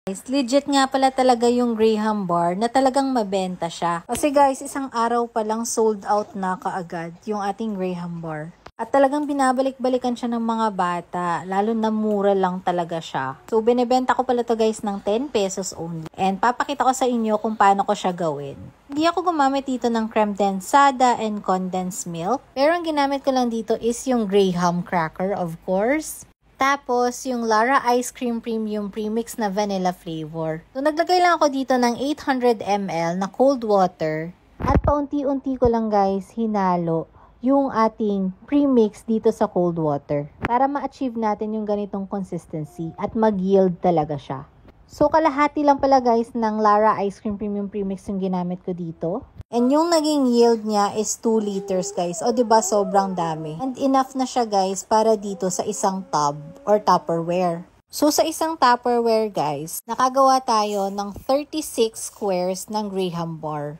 Guys, legit nga pala talaga yung Graham bar na talagang mabenta siya. Kasi guys, isang araw pa lang sold out na kaagad yung ating Graham bar. At talagang binabalik-balikan siya ng mga bata, lalo na mura lang talaga siya. So, binibenta ko pala to guys ng 10 pesos only. And papakita ko sa inyo kung paano ko siya gawin. Hindi ako gumamit dito ng creme densada and condensed milk. Pero ang ginamit ko lang dito is yung Graham cracker, of course. Tapos, yung Lara Ice Cream Premium Premix na vanilla flavor. So, naglagay lang ako dito ng 800 ml na cold water. At paunti-unti ko lang guys, hinalo yung ating premix dito sa cold water. Para ma-achieve natin yung ganitong consistency at mag-yield talaga siya. So, kalahati lang pala guys ng Lara Ice Cream Premium Premix yung ginamit ko dito. And yung naging yield niya is 2 liters guys. O diba sobrang dami. And enough na siya guys para dito sa isang tub or Tupperware. So sa isang Tupperware guys, nakagawa tayo ng 36 squares ng Graham bar.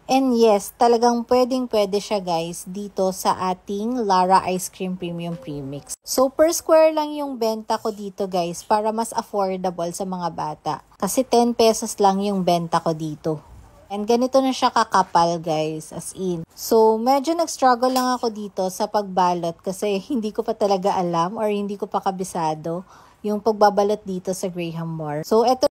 And yes, talagang pwedeng-pwede siya guys dito sa ating Lara Ice Cream Premium Premix. So per square lang yung benta ko dito guys para mas affordable sa mga bata. Kasi 10 pesos lang yung benta ko dito. And ganito na siya kakapal guys, as in. So, medyo nag-struggle lang ako dito sa pagbalot kasi hindi ko pa talaga alam or hindi ko pa kabisado yung pagbabalot dito sa Graham bar. So, eto